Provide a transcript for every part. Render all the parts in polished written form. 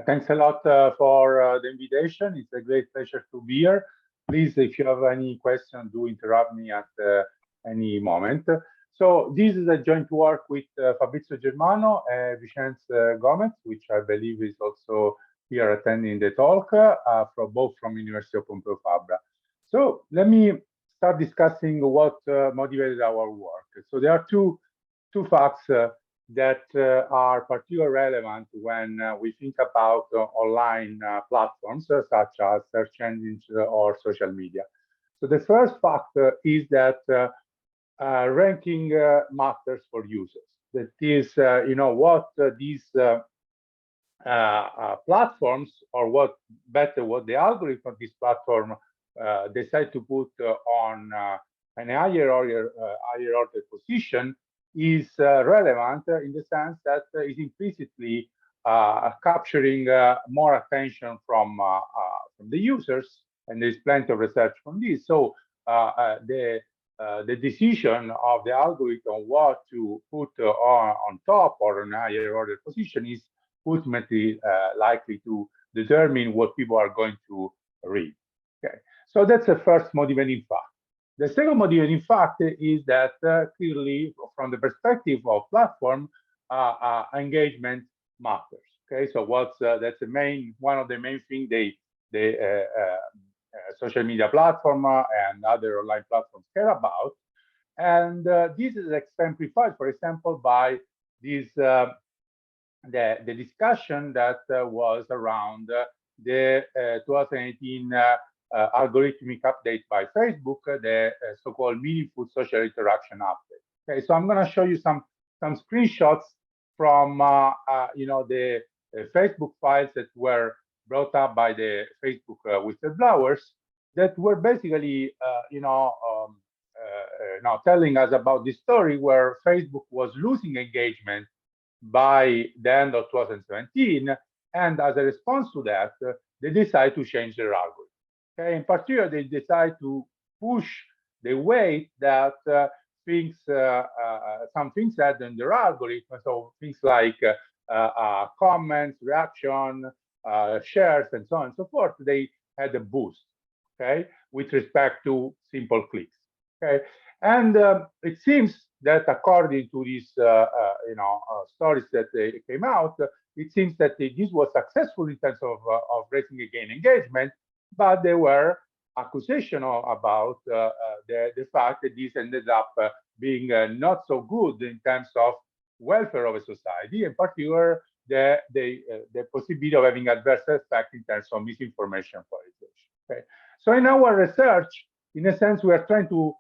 Thanks a lot for the invitation. It's a great pleasure to be here. Please, if you have any question, do interrupt me at any moment. So this is a joint work with Fabrizio Germano and Vincenzo Gomez, which I believe is also here attending the talk, from University of Pompeu Fabra. So let me start discussing what motivated our work. So there are two facts that are particularly relevant when we think about online platforms such as search engines or social media. So the first fact is that ranking matters for users. That is, what these platforms, or what the algorithm of this platform decide to put on an higher order position is relevant in the sense that is implicitly capturing more attention from the users, and there's plenty of research from this. So the decision of the algorithm what to put on top or in a higher order position is ultimately likely to determine what people are going to read. Okay, so that's the first motivating fact. The second motivating fact is that clearly, from the perspective of platform, engagement matters. Okay, so that's one of the main things social media platform and other online platforms care about, and this is exemplified, for example, by this the discussion that was around the 2018 algorithmic update by Facebook, the so-called meaningful social interaction update. Okay, so I'm going to show you some screenshots from the Facebook files that were brought up by the Facebook whistleblowers that were basically telling us about this story where Facebook was losing engagement by the end of 2017, and as a response to that, they decided to change their algorithm. Okay, in particular, they decide to push the weight that some things had in their algorithm. So things like comments, reaction, shares, and so on and so forth. They had a boost, okay, with respect to simple clicks. Okay, and it seems that according to these stories that came out, it seems that this was successful in terms of raising again engagement. But there were accusations about the fact that this ended up being not so good in terms of welfare of a society, in particular the possibility of having adverse effect in terms of misinformation polarization. Okay, so in our research, in a sense, we are trying to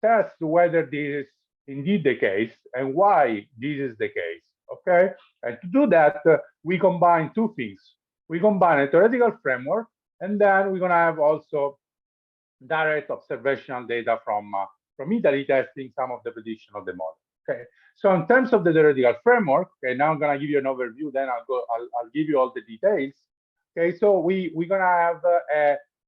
test whether this is indeed the case and why this is the case. Okay, and to do that, we combine two things. We combine a theoretical framework, and then we're going to have also direct observational data from Italy testing some of the prediction of the model. Okay, so in terms of the theoretical framework, okay, now I'm going to give you an overview. Then I'll give you all the details. Okay, so we're going to have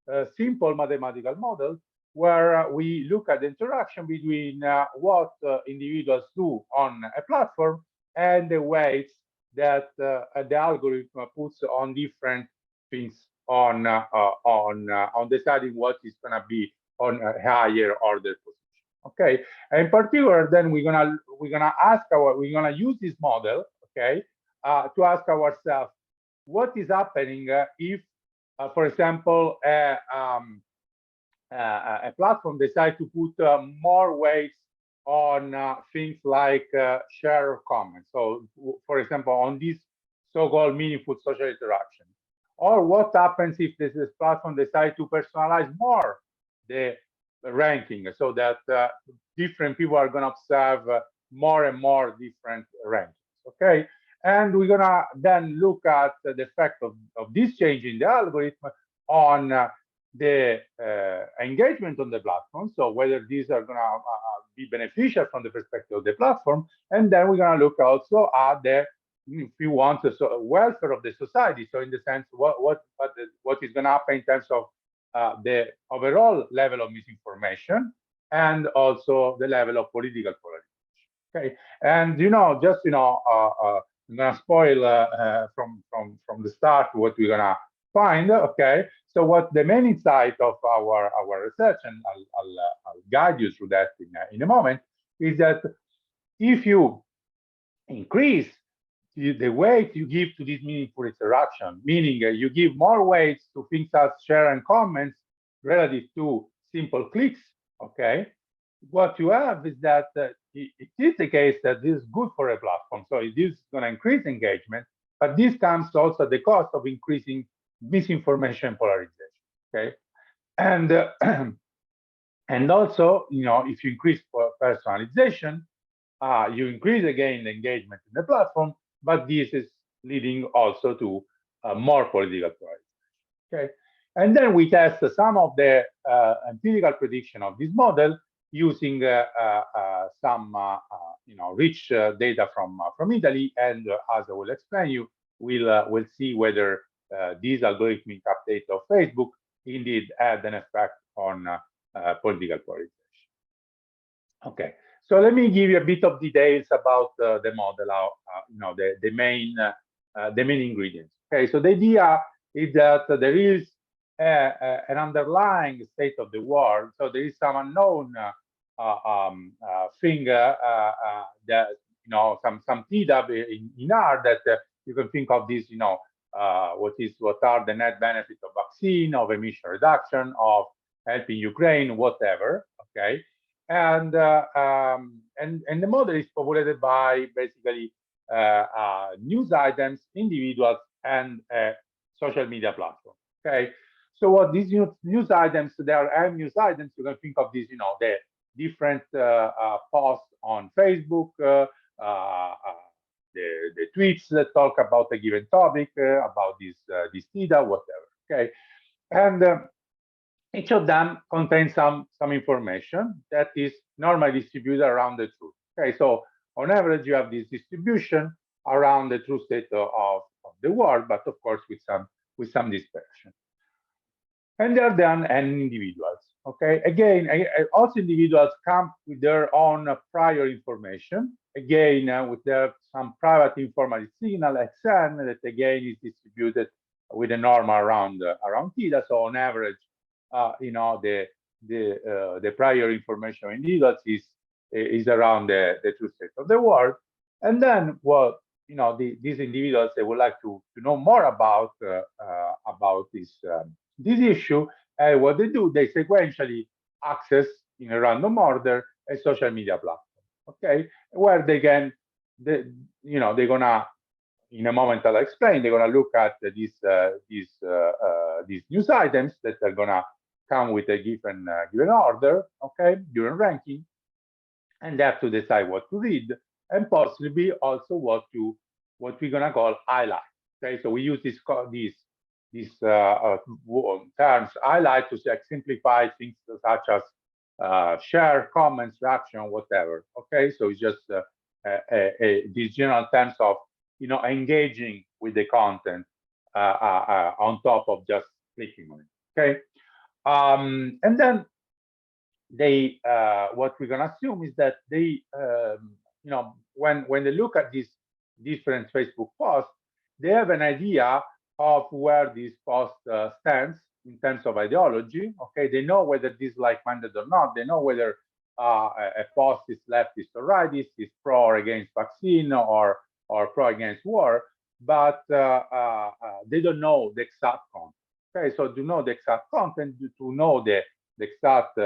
a simple mathematical model where we look at the interaction between what individuals do on a platform and the weights that the algorithm puts on different things on deciding what is going to be on a higher order position. Okay, and in particular, then we're gonna use this model, okay, to ask ourselves what is happening if, for example, a platform decides to put more weights on things like share or comments. So, for example, on this so-called meaningful social interaction. Or what happens if this platform decides to personalize more the ranking, so that different people are going to observe more and more different rankings. Okay, and we're going to then look at the effect of this change in the algorithm on the engagement on the platform. So whether these are going to be beneficial from the perspective of the platform, and then we're going to look also at the, if you want, the welfare of the society. So in the sense, what is going to happen in terms of the overall level of misinformation and also the level of political polarization. Okay, and just I'm gonna spoil from the start what we're gonna find. Okay, so what the main insight of our research, and I'll guide you through that in a moment, is that if you increase the weight you give to this meaningful interaction, meaning you give more weight to things as share and comments relative to simple clicks, okay, what you have is that it is the case that this is good for a platform. So it is going to increase engagement, but this comes also at the cost of increasing misinformation polarization, okay? And and also, if you increase personalization, you increase again the engagement in the platform, but this is leading also to more political polarization. Okay, and then we test some of the empirical prediction of this model using some rich data from Italy, and as I will explain you, we'll see whether these algorithmic update of Facebook indeed had an effect on political polarization. Okay, so let me give you a bit of details about the model, the main ingredients. Okay, so the idea is that there is an underlying state of the world. So there is some unknown thing that some theta in R that you can think of this, what are the net benefits of vaccine, of emission reduction, of helping Ukraine, whatever. Okay. And the model is populated by basically news items, individuals, and social media platform. Okay, so what these news items? There are news items. You can think of these, the different posts on Facebook, the tweets that talk about a given topic, about this theta, whatever. Okay, and each of them contains some information that is normally distributed around the truth. Okay, so on average, you have this distribution around the true state of the world, but of course with some dispersion. And they are done in individuals. Okay, again, also individuals come with their own prior information. Again, with some private informal signal xn that again is distributed with a norm around theta. So on average, the prior information of individuals is around the true state of the world. And then these individuals, they would like to know more about this issue. And what they do, they sequentially access in a random order a social media platform, okay, where they're gonna, in a moment I'll explain, they're gonna look at these news items that are gonna come with a given order, okay, given ranking, and they have to decide what to read, and possibly also what we're gonna call highlight. Okay, so we use these terms highlight to simplify things such as share, comments, reaction, whatever. Okay, so it's just these general terms of engaging with the content on top of just clicking on it. Okay, and then what we're gonna assume is that they when they look at these different Facebook posts, they have an idea of where this post stands in terms of ideology. Okay, they know whether this is like-minded or not. They know whether a post is leftist or rightist, is pro or against vaccine or pro against war, but they don't know the exact content. Okay, so to know the exact content, to know the exact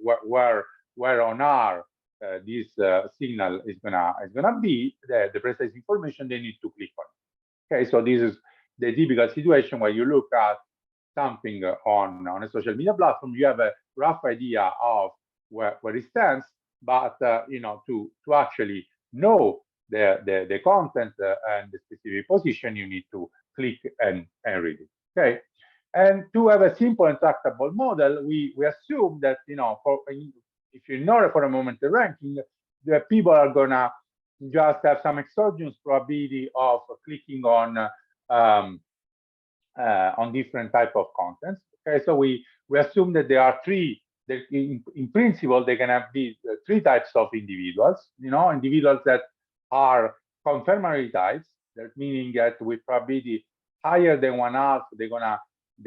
where on R this signal is gonna be the precise information, they need to click on it. Okay, so this is the typical situation where you look at something on a social media platform, you have a rough idea of where it stands, but to actually know the content and the specific position, you need to click and read it. Okay, and to have a simple and tractable model, we assume that if you ignore for a moment the ranking, the people are gonna just have some exogenous probability of clicking on different type of contents. Okay, so we assume that there are three. In principle, they can have these three types of individuals. Individuals that are confirmatory types, that meaning that with probability higher than 1/2, they're gonna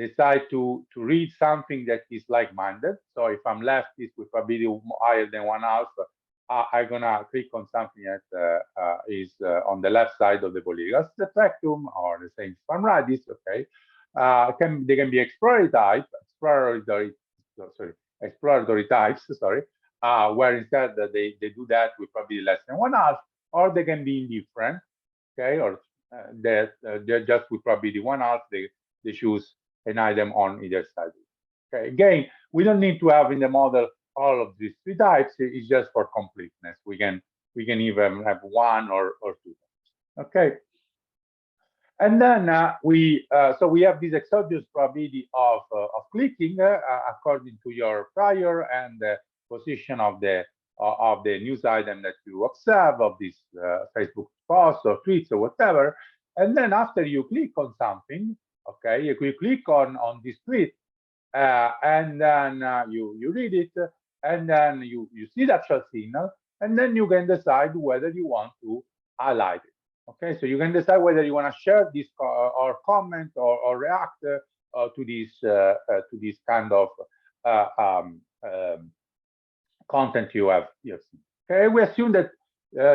decide to read something that is like-minded. So if I'm leftist with probability higher than 1/2, I'm gonna click on something that is on the left side of the political spectrum, or the same if I'm rightist. Okay, they can be exploratory types. Sorry, where instead they do that with probability less than 1/2, or they can be indifferent. Okay, or that they're just with probability 1/2. They choose an item on either side. Okay, again, we don't need to have in the model all of these three types. It's just for completeness. We can even have one or two types. Okay. And then we have this exogenous probability of clicking according to your prior and the position of the news item that you observe, of this Facebook post or tweets or whatever. And then after you click on something, okay, you click on this tweet, and then you read it, and then you see the actual signal, and then you can decide whether you want to highlight it. Okay, so you can decide whether you want to share this or comment or react to this kind of content you have seen. Okay, we assume that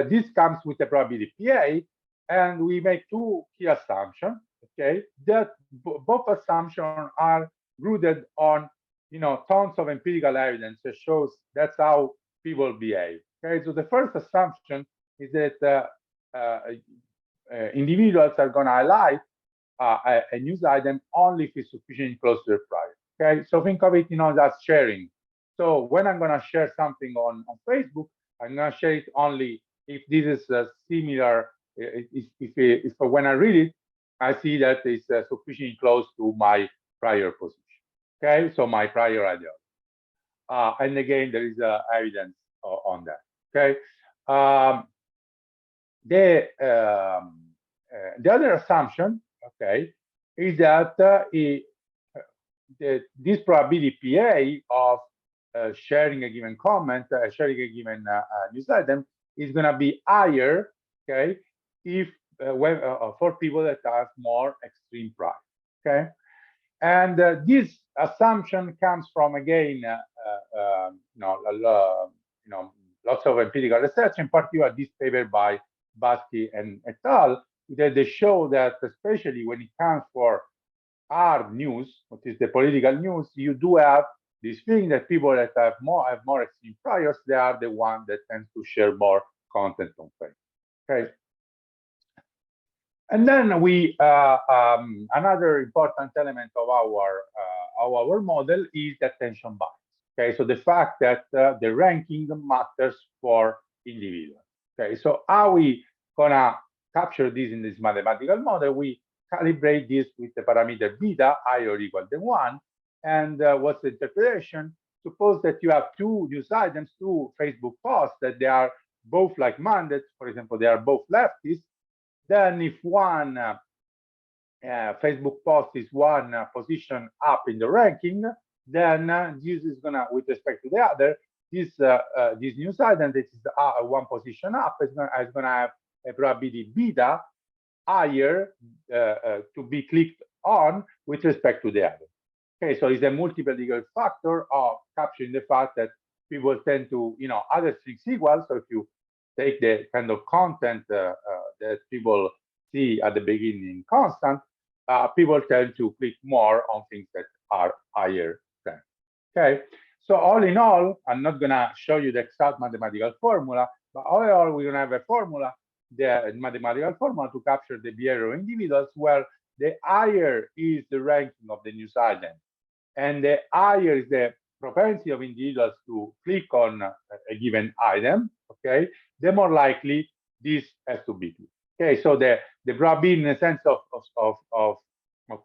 this comes with a probability PA, and we make two key assumptions. Okay, that both assumptions are rooted on tons of empirical evidence that shows that's how people behave. Okay, so the first assumption is that individuals are going to highlight a news item only if it's sufficiently close to their prior. Okay, so think of it, as sharing. So when I'm going to share something on Facebook, I'm going to share it only if this is similar. If when I read it, I see that it's sufficiently close to my prior position. Okay, so my prior ideology. And again, there is evidence on that. Okay. The other assumption, okay, is that this probability PA of sharing a given comment, sharing a given news item, is going to be higher, okay, if for people that have more extreme prior. Okay, and this assumption comes from, again, lots of empirical research, in particular this paper by Baski and et al., that they show that, especially when it comes for hard news, which is the political news, you do have this thing that people that have more extreme priors, they are the ones that tend to share more content on Facebook. Okay. And then we another important element of our model is the attention bias. Okay, so the fact that the ranking matters for individuals. Okay, so how we gonna capture this in this mathematical model? We calibrate this with the parameter beta higher or equal than 1. And what's the interpretation? Suppose that you have two news items, two Facebook posts, that they are both like-minded. For example, they are both leftists. Then if one Facebook post is one position up in the ranking, then this is gonna, with respect to the other, this news item that is one position up is gonna have a probability beta higher to be clicked on with respect to the other. Okay, so it's a multiplicative factor of capturing the fact that people tend to, other things equal. So if you take the kind of content that people see at the beginning constant, people tend to click more on things that are higher than. Okay, so all in all, I'm not gonna show you the exact mathematical formula, but all in all, we're gonna have a formula, the mathematical formula to capture the behavior of individuals, where the higher is the ranking of the news item, and the higher is the propensity of individuals to click on a given item, okay, the more likely this has to be. Okay, so the probability in the sense of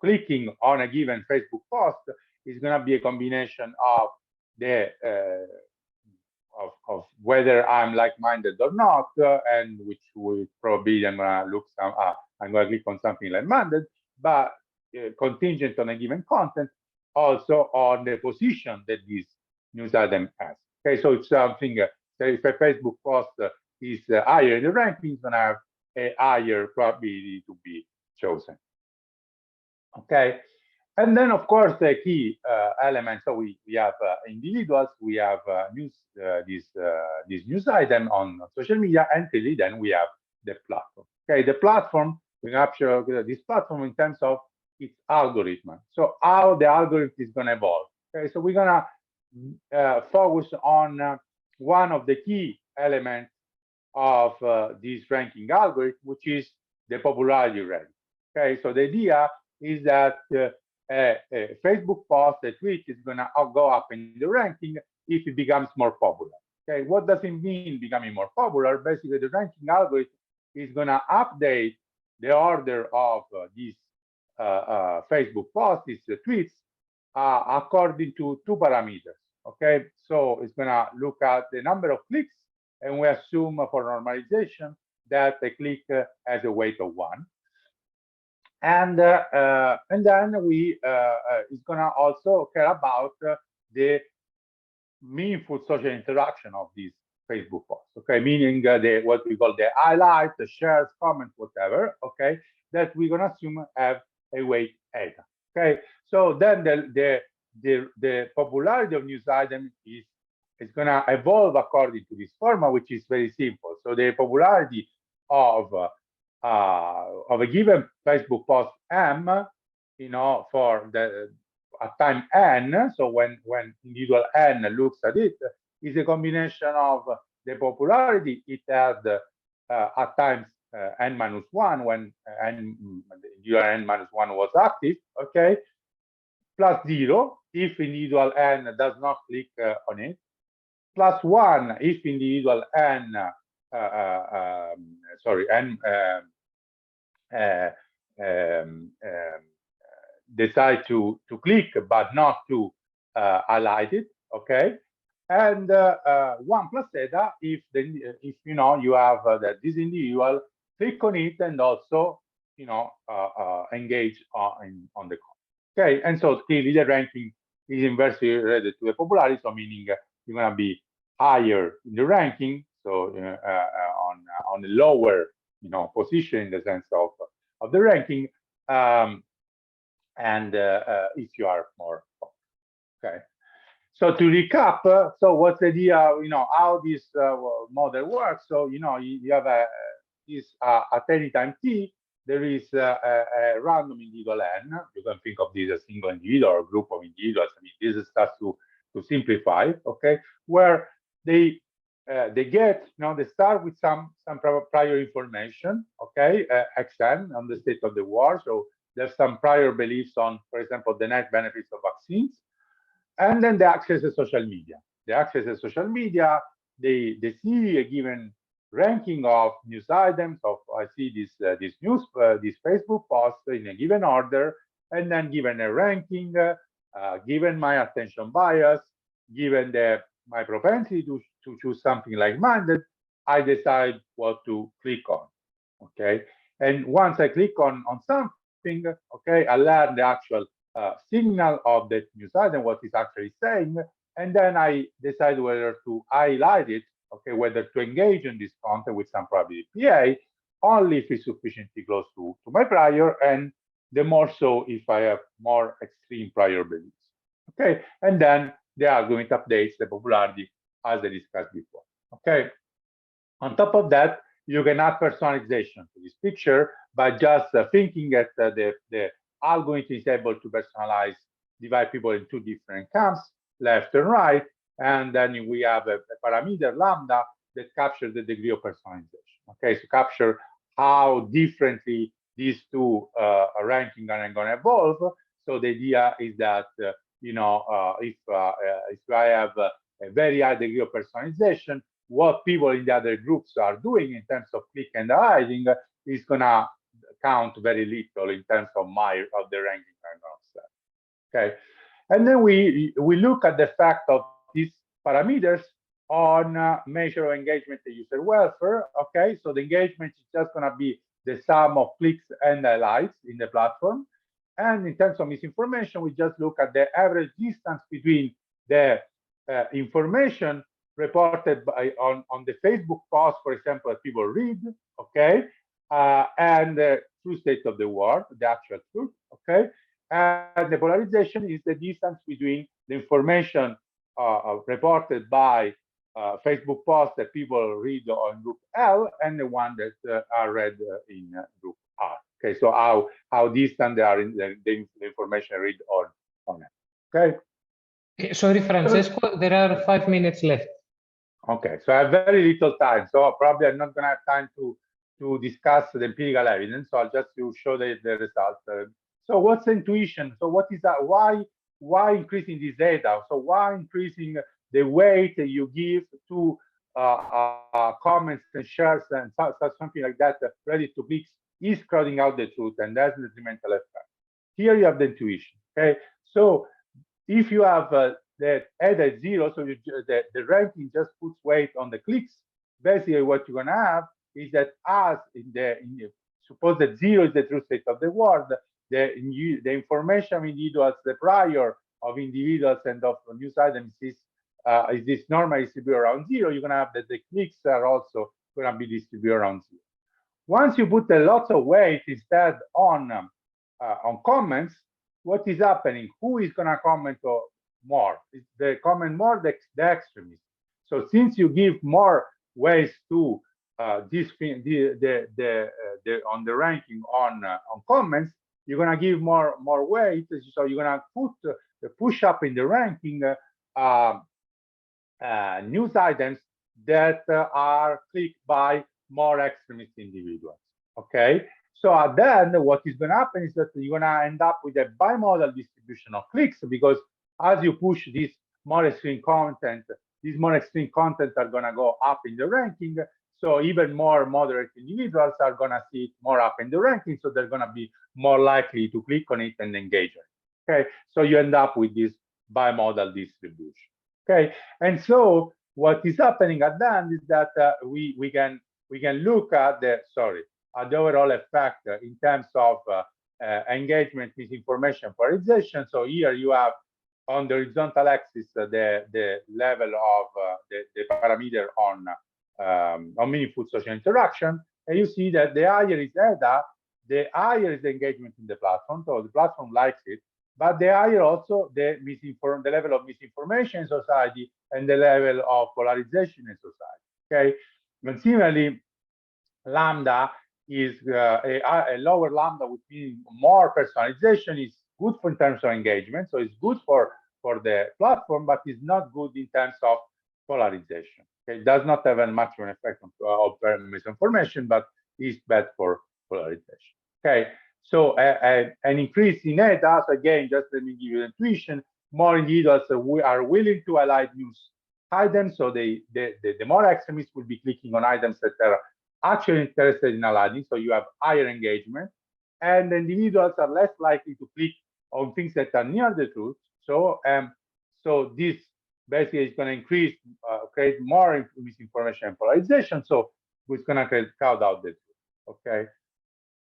clicking on a given Facebook post is going to be a combination of the of whether I'm like-minded or not, and which will probably I'm going to look I'm going to click on something like-minded, but contingent on a given content, also on the position that this news item has. Okay, so if something, if a Facebook post is higher in the ranking, it's going to have a higher probability to be chosen. Okay, and then of course the key element. So we have individuals, we have this news item on social media, and clearly then we have the platform. Okay, the platform, we capture this platform in terms of its algorithm. So how the algorithm is going to evolve. Okay, so we're going to focus on one of the key elements of this ranking algorithm, which is the popularity rate. Okay, so the idea is that a Facebook post, a tweet is going to go up in the ranking if it becomes more popular. Okay, what does it mean becoming more popular? Basically, the ranking algorithm is going to update the order of these Facebook posts, these tweets, according to two parameters. Okay, so it's going to look at the number of clicks, and we assume for normalization that a click has a weight of 1. And then we is going to also care about the meaningful social interaction of these Facebook posts. Okay, meaning what we call the highlight, the shares, comments, whatever. Okay, that we're going to assume have a weight eta. Okay, so then the popularity of news item is going to evolve according to this formula, which is very simple. So the popularity of a given Facebook post M, for at time n, so when individual n looks at it, is a combination of the popularity it had at times n minus 1 when individual n minus 1 was active, okay, plus 0 if individual n does not click on it, plus 1 if individual n decide to click but not to highlight it, okay, and 1 plus theta if you have that this individual click on it and also engage on the call. Okay, and so clearly the ranking is inversely related to the popularity, so meaning you're going to be higher in the ranking, so on a lower position in the sense of the ranking, and if you are more okay. So to recap, so what's the idea? How this model works. So you have at any time t, there is a random individual n. You can think of this as a single individual or a group of individuals. I mean, this is just to simplify, okay, where they get, they start with some prior information, okay, xn on the state of the war. So there's some prior beliefs on, for example, the net benefits of vaccines, and then they access the social media. They access the social media. They see a given ranking of news items. Of I see this Facebook post in a given order, and then given a ranking, given my attention bias, given my propensity to choose something like-minded, I decide what to click on. Okay, and once I click on something, okay, I learn the actual signal of that news item, what it's actually saying, and then I decide whether to highlight it, okay, whether to engage in this content with some probability PA, only if it's sufficiently close to my prior, and the more so if I have more extreme prior beliefs. Okay, and then the algorithm updates the popularity as I discussed before. Okay, on top of that, you can add personalization to this picture by just thinking that the algorithm is able to personalize, divide people in two different camps, left and right, and then we have a parameter lambda that captures the degree of personalization. Okay, so capture how differently these two rankings are going to evolve. So the idea is that if I have a very high degree of personalization, what people in the other groups are doing in terms of click and hiding is going to count very little in terms of the ranking I'm going to set. Okay, and then we look at the effect of these parameters on measure of engagement and user welfare. Okay, so the engagement is just going to be the sum of clicks and highlights in the platform. And in terms of misinformation, we just look at the average distance between the information reported on the Facebook post, for example, that people read, okay, and the true state of the world, the actual truth, okay? And the polarization is the distance between the information reported by Facebook posts that people read on group L and the one that are read in group R. Okay, so how distant they are in the information read on it. Okay. Sorry, Francesco, there are 5 minutes left. Okay, so I have very little time, so probably I'm not going to have time to discuss the empirical evidence. So I'll just to show the results. So what's intuition? So what is that? Why increasing this data? So why increasing the weight you give to comments and shares and something like that, ready to clicks, is crowding out the truth, and that's the detrimental effect. Here you have the intuition. Okay, so if you have the head at 0, so the ranking just puts weight on the clicks, basically what you're gonna have is that as suppose that 0 is the true state of the world, the information of individuals, the prior of individuals and of news items is this normally distributed around 0, you're gonna have that the clicks are also gonna be distributed around 0. Once you put a lot of weight instead on comments, what is happening? Who is gonna comment more? Is the comment more the extremist? So since you give more ways to this on the ranking on comments, you're gonna give more weight. So you're gonna put the push up in the ranking news items that are clicked by more extremist individuals. Okay, so then what is going to happen is that you're going to end up with a bimodal distribution of clicks, because as you push this more extreme content, these more extreme content are going to go up in the ranking. So even more moderate individuals are going to see it more up in the ranking, so they're going to be more likely to click on it and engage on it. Okay, so you end up with this bimodal distribution. Okay, and so what is happening at the end is that we can look at the overall effect in terms of engagement, misinformation, polarization. So here you have on the horizontal axis the level of the parameter on meaningful social interaction, and you see that the higher is data, the higher is the engagement in the platform. So the platform likes it, but the higher also the level of misinformation in society and the level of polarization in society. Okay, and similarly, lambda is a lower lambda, which means more personalization, is good for in terms of engagement. So it's good for the platform, but it's not good in terms of polarization. Okay, it does not have much of an effect on misinformation, but is bad for polarization. Okay, so an increase in data. So again, just let me give you an intuition. More individuals are willing to highlight news items. So the more extremists will be clicking on items that are actually interested in aligning, so you have higher engagement, and individuals are less likely to click on things that are near the truth. So so this basically is going to increase, create more misinformation and polarization. So it's going to crowd out the truth. Okay,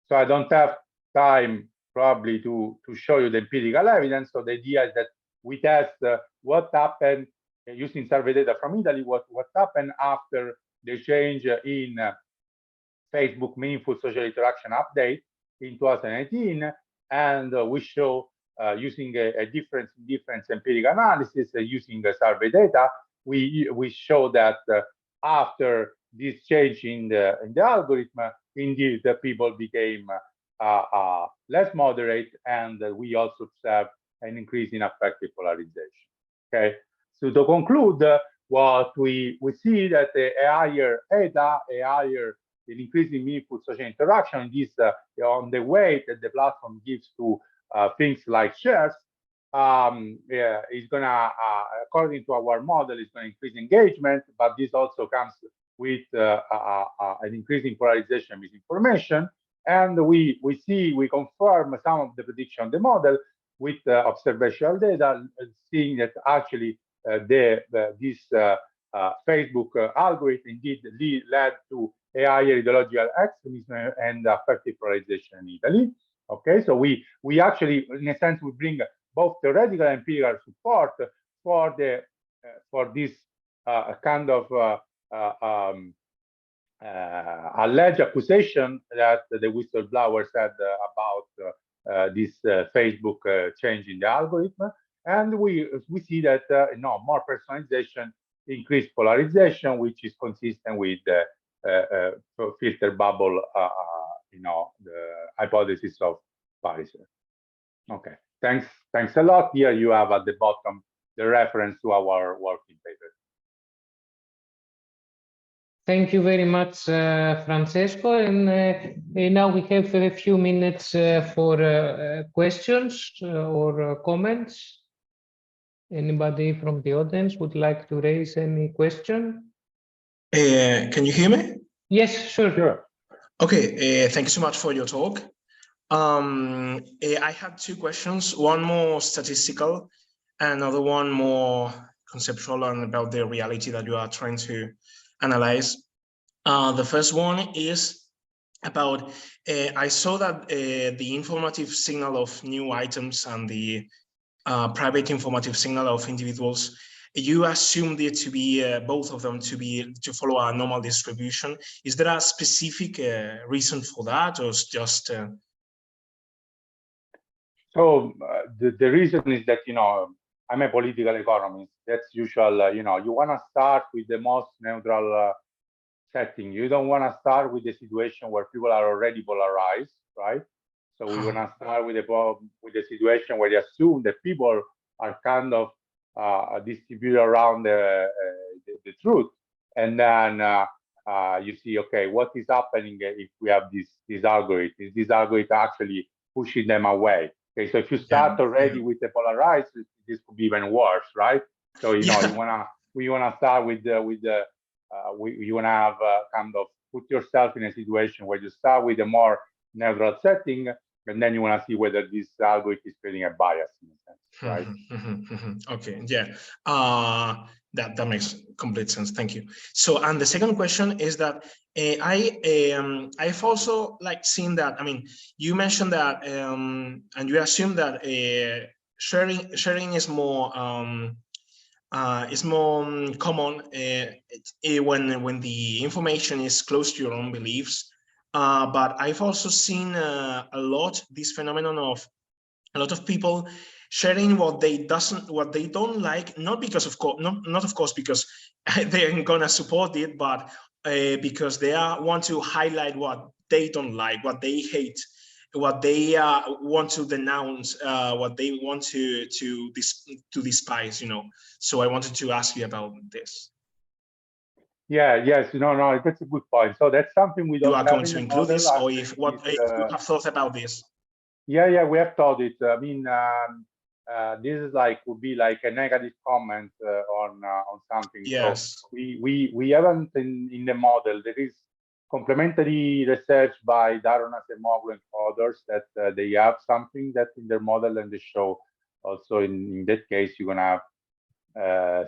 so I don't have time probably to show you the empirical evidence. So the idea is that we test what happened using survey data from Italy, what happened after the change in Facebook Meaningful Social Interaction update in 2018, and we show using a different empirical analysis using the survey data, we show that after this change in the algorithm, indeed the people became less moderate, and we also observe an increase in affective polarization. Okay, so to conclude, what we see that a higher data, an increase in meaningful social interaction, this on the weight that the platform gives to things like shares, is gonna, according to our model, is gonna increase engagement, but this also comes with an increase in polarization and misinformation. And we confirm some of the prediction of the model with observational data, seeing that actually this Facebook algorithm indeed led to a higher ideological extremism and affective polarization in Italy. Okay, so we actually, in a sense, we bring both theoretical and empirical support for this kind of alleged accusation that the whistleblower said about this Facebook change in the algorithm, and we see that more personalization, increased polarization, which is consistent with the filter bubble, the hypothesis of Pariser. Okay, thanks a lot. Here you have at the bottom the reference to our working paper. Thank you very much, Francesco. And now we have a few minutes for questions or comments. Anybody from the audience would like to raise any question? Can you hear me? Yes, sure. Okay, thank you so much for your talk. I had two questions, one more statistical, and another one more conceptual and about the reality that you are trying to analyze. The first one is about, I saw that the informative signal of new items and the private informative signal of individuals, you assumed it to be both of them to follow a normal distribution. Is there a specific reason for that, or just? So the reason is that I'm a political economist. That's usual. You want to start with the most neutral setting. You don't want to start with the situation where people are already polarized, right? So we want to start with the situation where you assume that people are kind of distributed around the truth, and then you see, okay, what is happening if we have this algorithm? Is this algorithm actually pushing them away? Okay, so if you start already with the polarized, this could be even worse, right? So you wanna start with you wanna have kind of put yourself in a situation where you start with a more neutral setting, and then you want to see whether this algorithm is creating a bias in a sense, right? Okay, yeah, that makes complete sense. Thank you. So, and the second question is that I've also seen that. I mean, you mentioned that, and you assume that sharing is more common when the information is close to your own beliefs. But I've also seen a lot this phenomenon of a lot of people sharing what they don't like, not because of course, not of course because they're gonna support it, but because they want to highlight what they don't like, what they hate, what they want to denounce, what they want to despise, So I wanted to ask you about this. Yes, no, that's a good point. So that's something we don't have. You are going to include this, or if you have thought about this? Yeah, we have thought it. I mean, this is would be like a negative comment on something. Yes. So we haven't in the model. There is complementary research by Daron Acemoglu and others that they have something that in their model, and they show also in that case you're gonna have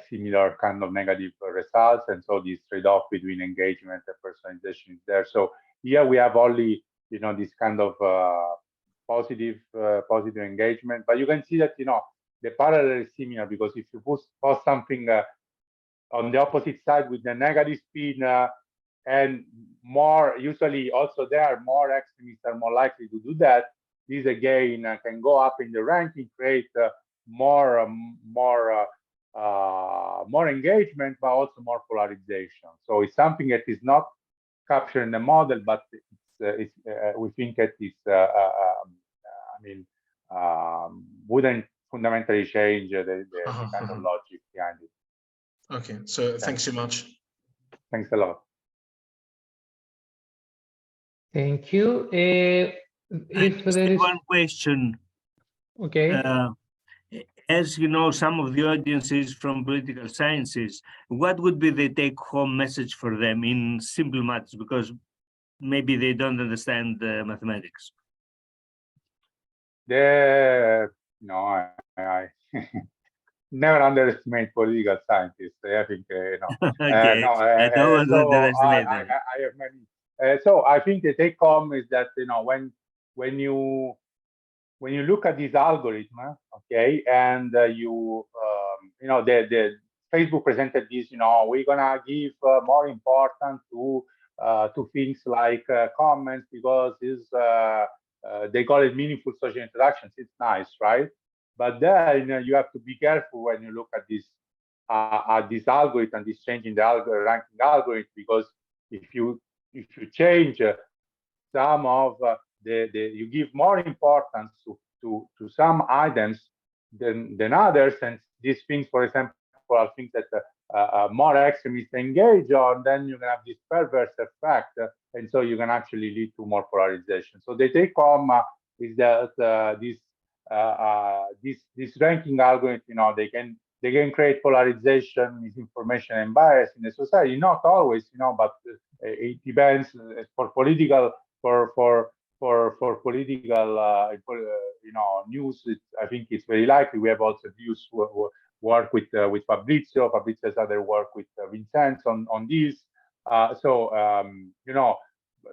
similar kind of negative results, and so this trade-off between engagement and personalization is there. So here we have only this kind of positive engagement, but you can see that the parallel is similar, because if you post something on the opposite side with the negative spin, and more usually also there more extremists are more likely to do that, this again can go up in the ranking, create more engagement, but also more polarization. So it's something that is not captured in the model, but we think that it's wouldn't fundamentally change the kind of logic behind it. Okay, so thanks so much. Thanks a lot. Thank you. If there is one question. Okay. As you know, some of the audience is from political sciences. What would be the take-home message for them in simple maths? Because maybe they don't understand mathematics. I never underestimate political scientists. I think Okay. I don't underestimate them. I have many. So I think the take home is that when you look at this algorithm, okay, and the Facebook presented this, we're gonna give more importance to to things like comments, because they call it meaningful social interactions. It's nice, right? But then you have to be careful when you look at this algorithm, this change in the ranking algorithm, because if you change some of you give more importance to some items than others, and these things, for example, are things that more extremists engage on, then you can have this perverse effect, and so you can actually lead to more polarization. So the take home is that this ranking algorithm, they can create polarization, misinformation, and bias in the society. Not always, but it depends. For political news, I think it's very likely. We have also views work with Fabrizio. Fabrizio's other work with Vincenzo on this.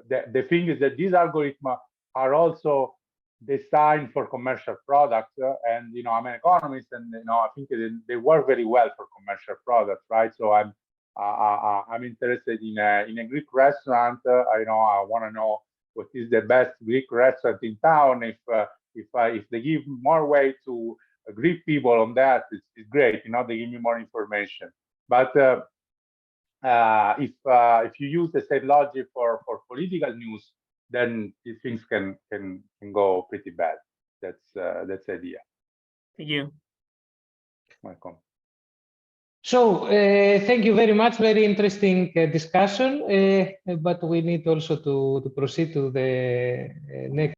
The thing is that these algorithms are also designed for commercial products, and I'm an economist, and I think they work very well for commercial products, right? So I'm interested in a Greek restaurant. I want to know what is the best Greek restaurant in town. If they give more weight to Greek people on that, it's great. They give me more information. But if you use the same logic for political news, then these things can go pretty bad. That's the idea. Thank you. Welcome. So thank you very much. Very interesting discussion. But we need also to proceed to the next.